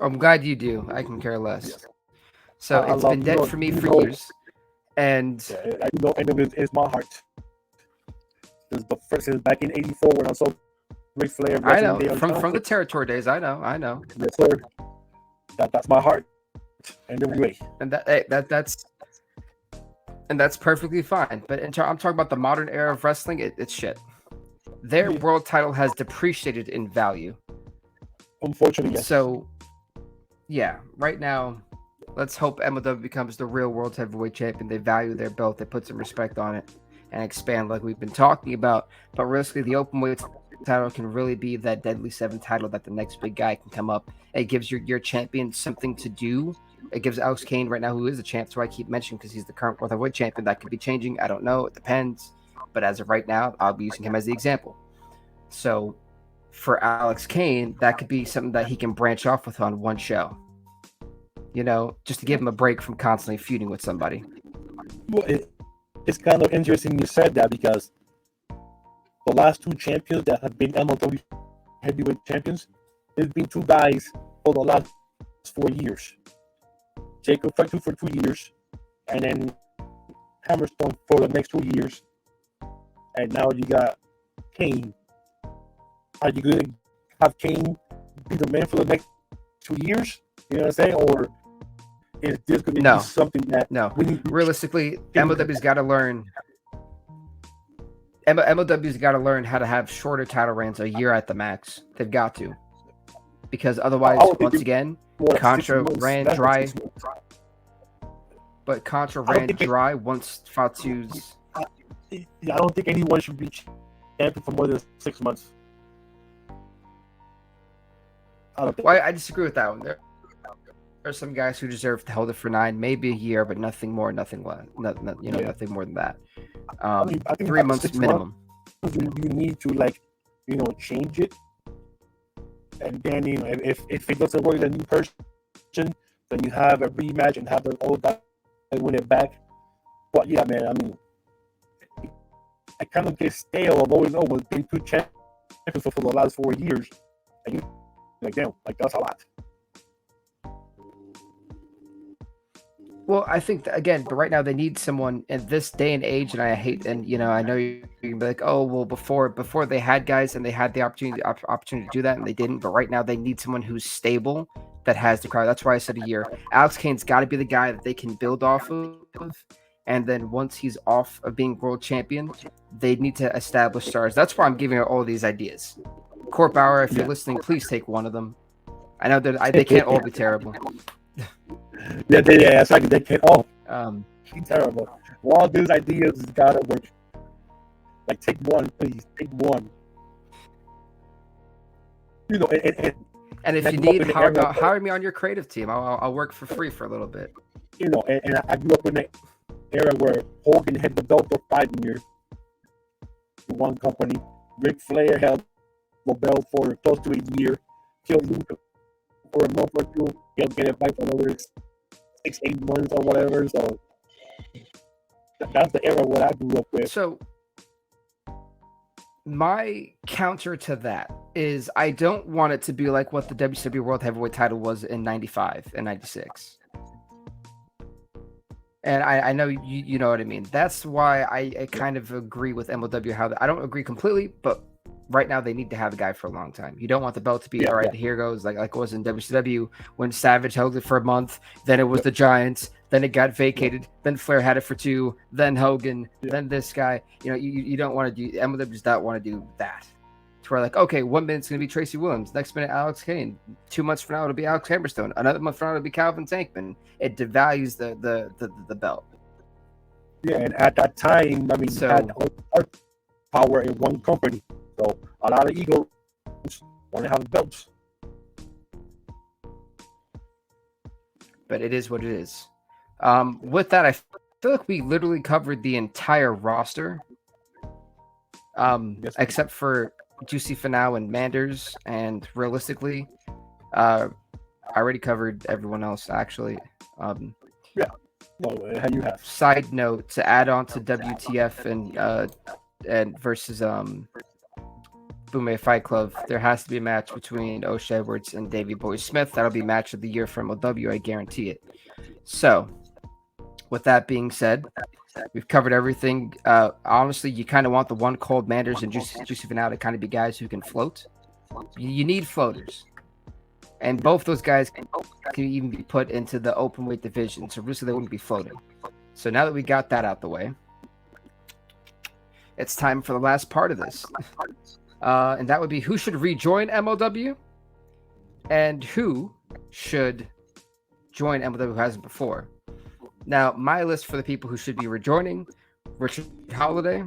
I'm glad you do. I can care less. So it's been dead for me for years. And N.W.A. is my heart. This is the first since back in '84 when I saw Ric Flair. I know from the territory days. I know. Yes, sir. That's my heart. N.W.A. And that's perfectly fine. But I'm talking about the modern era of wrestling. It's shit. Their world title has depreciated in value. Unfortunately, yes. So, yeah, right now, let's hope MLW becomes the real world heavyweight champion. They value their belt. They put some respect on it and expand like we've been talking about. But realistically, the open weight title can really be that Deadly 7 title that the next big guy can come up. It gives your champion something to do. It gives Alex Kane right now, who is a champ, so I keep mentioning because he's the current world heavyweight champion. That could be changing. I don't know. It depends. But as of right now, I'll be using him as the example. So for Alex Kane, that could be something that he can branch off with on one show. Just to give him a break from constantly feuding with somebody. Well, it's kind of interesting you said that, because the last 2 champions that have been MLW heavyweight champions, there's been 2 guys for the last 4 years. Jacob for 2 years, and then Hammerstone for the next 2 years, and now you got Kane. Are you going to have Kane be the man for the next 2 years? You know what I'm saying? Or is this going to be something that... No. Realistically, MLW's got to learn... MLW's got to learn how to have shorter title reigns, a year at the max. They've got to. Because otherwise, once again, Contra ran dry. But Contra ran dry once Fatu's... I don't think anyone should be champion for more than 6 months. I disagree with that one. There are some guys who deserve to hold it for 9, maybe a year, but nothing more, nothing less. Nothing more than that. I think 3 months minimum. You need to change it, and then if it doesn't work, a new person, then you have a rematch and have the old guy win it back. But yeah, man, I kind of get stale of always been 2 champions for the last 4 years, and you damn, that's a lot. Well, I think that, again, but right now they need someone in this day and age, and I hate, and I know you can be like, before they had guys and they had the opportunity to do that, and they didn't. But right now they need someone who's stable, that has the crowd. That's why I said a year. Alex Kane's got to be the guy that they can build off of, and then once he's off of being world champion, they need to establish stars. That's why I'm giving her all these ideas. Court Bauer, if you're listening, please take one of them. I know that they can't all be terrible. Yeah, it's like they can't all be terrible. All these ideas gotta work. Take one, please. Take one. And if you need, hire me on your creative team. I'll work for free for a little bit. And I grew up in an era where Hogan had the belt for 5 years, to one company. Ric Flair held the belt for close to a year. Killed Lucha for a month or two. He'll get it back for another 6-8 months or whatever. So that's the era what I grew up with. So my counter to that is I don't want it to be like what the WCW World Heavyweight title was in 95 and 96. And I know you know what I mean. That's why I kind of agree with MLW how I don't agree completely, but right now they need to have a guy for a long time. You don't want the belt to be all right. Here goes like it was in WCW when Savage held it for a month. Then it was the Giants. Then it got vacated. Then Flair had it for 2. Then Hogan. Then this guy. You know, you don't want to do. MLW does not want to do that. To where like, okay, 1 minute's gonna be Tracy Williams. Next minute, Alex Kane. 2 months from now, it'll be Alex Hammerstone. Another month from now, it'll be Calvin Tankman. It devalues the belt. Yeah, and at that time, I mean, you had all power in one company. So a lot of egos want to have belts. But it is what it is. With that, I feel like we literally covered the entire roster. Except for Juicy Finau and Manders, and realistically, I already covered everyone else, actually. Yeah. No, how you have. Side note, to add on to WTF and versus Bomaye Fight Club, there has to be a match between O'Shea Edwards and Davey Boy Smith. That'll be match of the year for MLW, I guarantee it. So, with that being said, we've covered everything. Honestly, you kind of want the one cold Manders and Juicy Finau to kind of be guys who can float. You need floaters. And both those guys can even be put into the open weight division. So, really, they wouldn't be floating. So, now that we got that out the way, it's time for the last part of this. And that would be who should rejoin MLW and who should join MLW who hasn't before. Now, my list for the people who should be rejoining: Richard Holiday,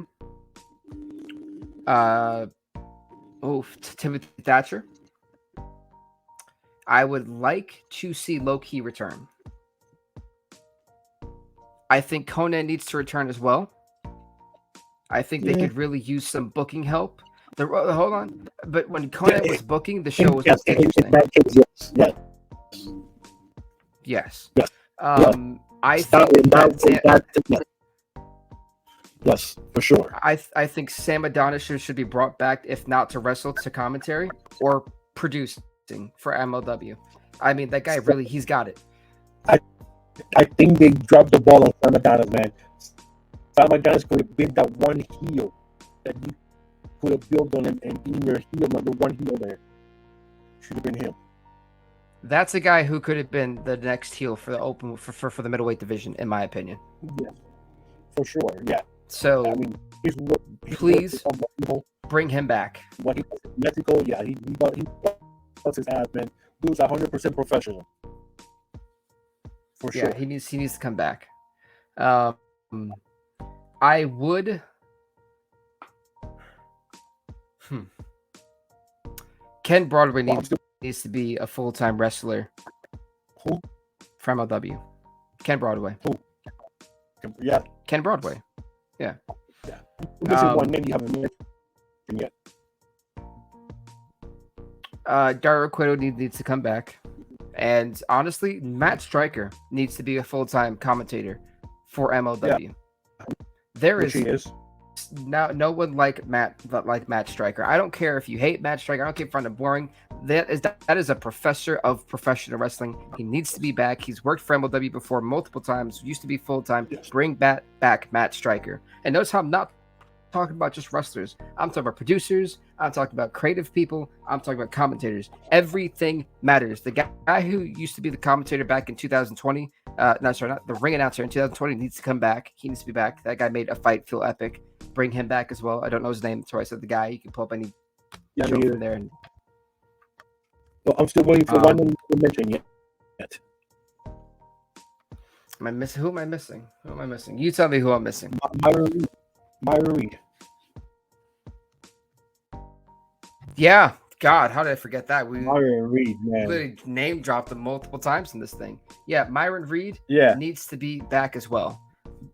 Timothy Thatcher. I would like to see Low-Key return. I think Conan needs to return as well. I think they could really use some booking help. Hold on, but when Conan was booking, the show was interesting. Yes. I think yes, for sure. I think Sam Adonis should be brought back, if not to wrestle, to commentary or producing for MLW. I mean, that guy really, he's got it. I think they dropped the ball on Sam Adonis, man. Sam Adonis could have been that one heel that you could have built on him and being your heel, number one heel there. Should have been him. That's a guy who could have been the next heel for the open for the middleweight division, in my opinion. Yeah, for sure. Yeah. So, I mean, please bring him back. What he was in Mexico, yeah, he busts his ass, man. Dude's 100% professional. For sure. Yeah, he needs to come back. I would. Ken Broadway needs to be a full-time wrestler. Who? For MLW. Ken Broadway. Who? Yeah. Ken Broadway. Yeah. Yeah. This is one name you haven't mentioned yet. Dario Cueto needs to come back. And honestly, Matt Stryker needs to be a full-time commentator for MLW. Yeah. There is no one like Matt Stryker. I don't care if you hate Matt Stryker. I don't care if you find him boring. That is a professor of professional wrestling. He needs to be back. He's worked for MLW before multiple times. Used to be full-time. Yes. Bring back Matt Stryker. And notice how I'm not talking about just wrestlers. I'm talking about producers. I'm talking about creative people. I'm talking about commentators. Everything matters. The guy who used to be the commentator back in 2020, not the ring announcer in 2020 needs to come back. He needs to be back. That guy made a fight feel epic. Bring him back as well. I don't know his name, so I said the guy. You can pull up any show from there. Well, I'm still waiting for one to mention yet. Am I missing? Who am I missing? Who am I missing? You tell me who I'm missing. Myron Reed. Yeah, God, how did I forget that? Myron Reed, man. Literally name dropped him multiple times in this thing. Yeah, Myron Reed needs to be back as well.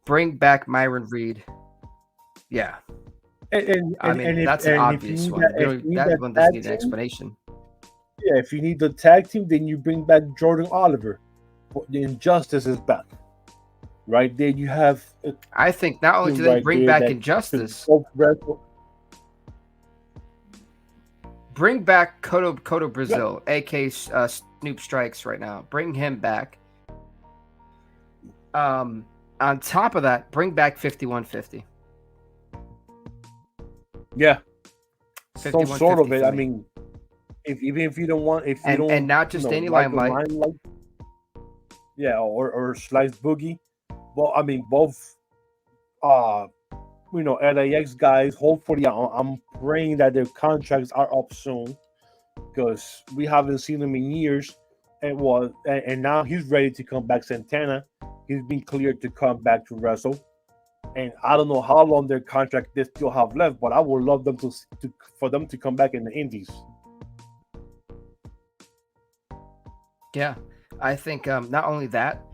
Bring back Myron Reed. Yeah. I mean, that's an if you obvious need one. if you need That that one doesn't tag need an team, explanation. yeah, if you need the tag team, then you bring back Jordan Oliver. The Injustice is back. Right there, you have a I think not only do team they right bring there back that could Injustice, both wrestle. bring back Kodo Yeah, Brazil, aka Snoop Strikes right now. Bring him back. On top of that, bring back 5150. yeah, some sort 5150 of it. for I me. mean, if even if you don't want, if you And don't, not just any like the Limelight. Limelight, yeah, or Slice Boogie. Well, I mean, both, uh, LAX guys. Hopefully, I'm praying that their contracts are up soon because we haven't seen him in years. And now he's ready to come back. Santana, he's been cleared to come back to wrestle. And I don't know how long their contract they still have left, but I would love them to for them to come back in the Indies. Yeah, I think not only that.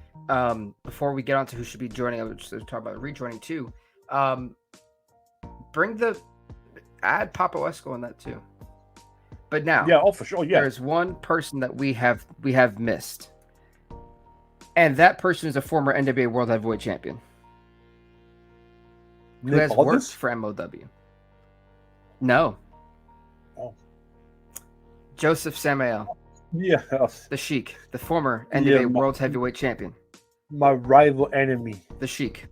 Before we get on to who should be joining, I was just talk about rejoining too. Bring add Papo Esco on that too. But now, Yeah, oh for sure, yeah. There's one person that we have missed, and that person is a former N.W.A World Heavyweight Champion who has worked for MLW. No. Oh. Josef Samael. Yeah. The Sheik, the former N.W.A World Heavyweight Champion. My rival enemy. The Sheik.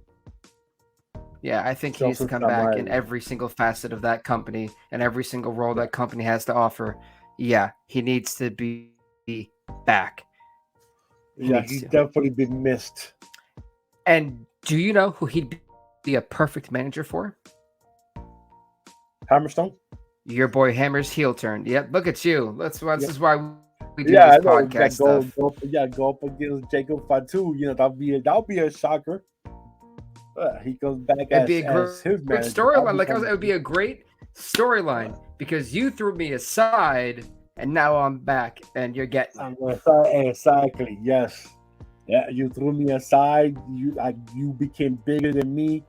Yeah, I think he needs to come back in every single facet of that company and every single role that company has to offer. Yeah, he needs to be back. He's definitely been missed. And do you know who he'd be a perfect manager for? Hammerstone? Your boy Hammer's heel turn. Yep, look at you. This is why we do this podcast stuff. Go up against Jacob Fatu. That'll be a shocker. He goes back It'd be a great storyline. It would be a great storyline because you threw me aside and now I'm back and you're getting exactly. Yes. Yeah, you threw me aside. You became bigger than me,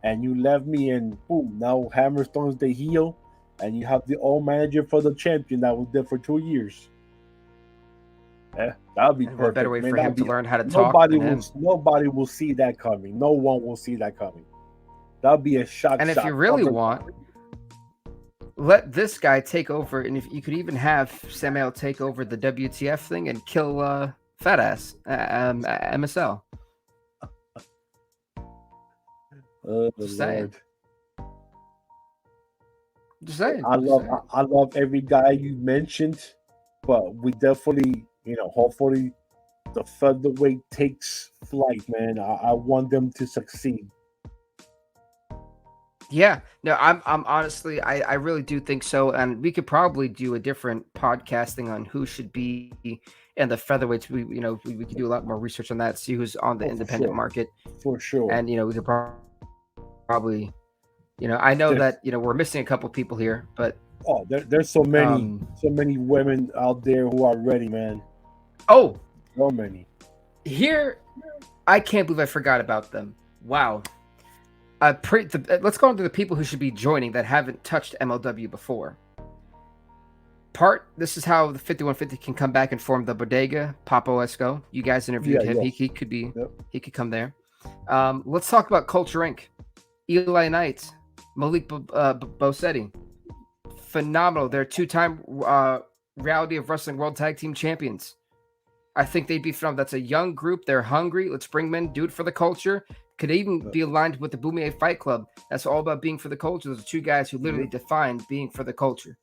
and you left me. And boom! Now Hammerstone's the heel, and you have the old manager for the champion that was there for 2 years. Yeah, that'll be perfect. A better way for him to learn how to talk. Nobody will see that coming. No one will see that coming. That'll be a shock. And if you really want, let this guy take over. And if you could even have Samael take over the WTF thing and kill Fat Ass MSL. Just saying. Just saying. I love every guy you mentioned, but we definitely, hopefully the featherweight takes flight, man. I want them to succeed. Yeah, no, I'm honestly, I really do think so, and we could probably do a different podcasting on who should be in the featherweights. We could do a lot more research on that, see who's on the independent market for sure, and we could probably, I know that we're missing a couple people here, but there's so many women out there who are ready, man. Oh, so many. Here, I can't believe I forgot about them. Wow. Let's go on to the people who should be joining that haven't touched MLW before. This is how the 5150 can come back and form the bodega. Papo Esco, you guys interviewed him. Yes. He could be. Yep. He could come there. Let's talk about Culture Inc. Eli Knight, Malik Bosetti, phenomenal. They're 2-time Reality of Wrestling World Tag Team Champions. I think they'd be phenomenal. That's a young group. They're hungry. Let's bring them in. Do it for the culture. Could even be aligned with the Bomaye Fight Club. That's all about being for the culture. Those are two guys who literally define being for the culture.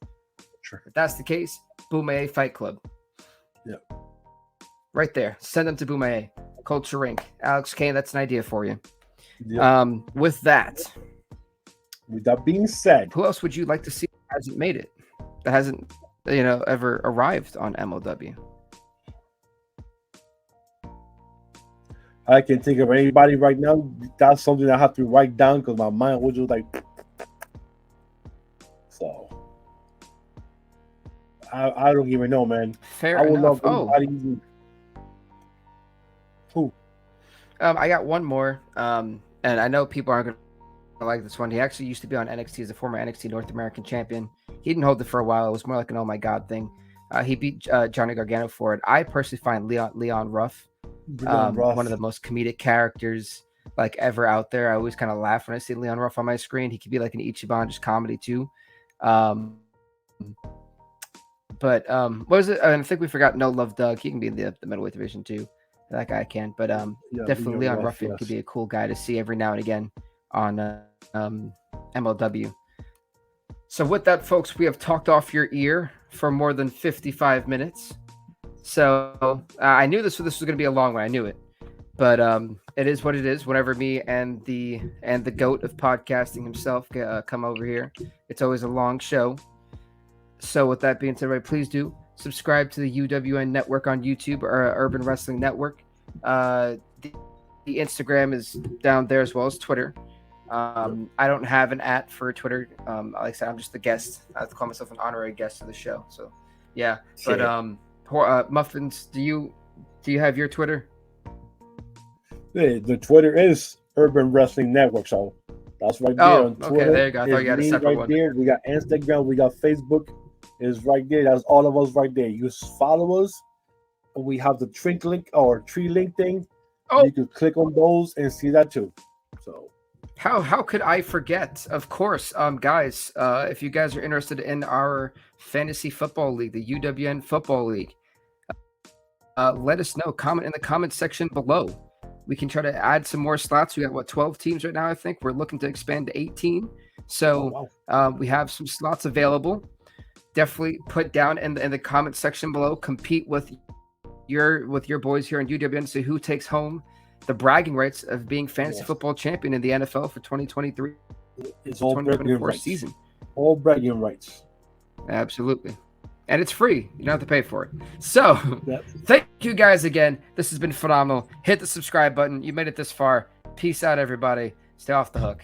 Sure. If that's the case, Bomaye Fight Club. Yeah. Right there. Send them to Bomaye. Culture Inc. Alex Kane, that's an idea for you. Yeah. With that being said, who else would you like to see that hasn't made it? That hasn't, ever arrived on MLW? I can't think of anybody right now. That's something I have to write down because my mind was just like. So, I don't even know, man. Fair enough. Who? I got one more, and I know people aren't going like this one. He actually used to be on NXT as a former NXT North American champion. He didn't hold it for a while. It was more like an oh my god thing. He beat Johnny Gargano for it. I personally find Leon Ruff one of the most comedic characters like ever out there. I always kind of laugh when I see Leon Ruff on my screen. He could be like an Ichiban, just comedy too. But what was it? I think we forgot No Love Doug. He can be in the middleweight division too. That guy can. But definitely Leon Ruffin could be a cool guy to see every now and again on MLW. So with that, folks, we have talked off your ear for more than 55 minutes. So I knew this was going to be a long one. I knew it. But it is what it is. Whenever me and the goat of podcasting himself come over here, it's always a long show. So with that being said, everybody, please do subscribe to the UWN Network on YouTube or Urban Wrestling Network. The Instagram is down there as well as Twitter. I don't have an @ for Twitter. Like I said, I'm just the guest. I have to call myself an honorary guest of the show. So yeah. But Muffins, do you have your Twitter? The Twitter is Urban Wrestling Network, so that's right there on Twitter. Okay, there you go. I thought you had a separate one. There. We got Instagram, we got Facebook. Is right there. That's all of us right there. You follow us. We have the tree link thing. Oh, you can click on those and see that too. So how could I forget? Of course, guys. If you guys are interested in our fantasy football league, the UWN Football League, let us know. Comment in the comment section below. We can try to add some more slots. We got 12 teams right now. I think we're looking to expand to 18. So we have some slots available. Definitely put down in the comment section below. Compete with your boys here in UWN. See who takes home the bragging rights of being fantasy football champion in the NFL for 2023. It's all 2024 season. All bragging rights. Absolutely. And it's free. You don't have to pay for it. So thank you guys again. This has been phenomenal. Hit the subscribe button. You made it this far. Peace out, everybody. Stay off the hook.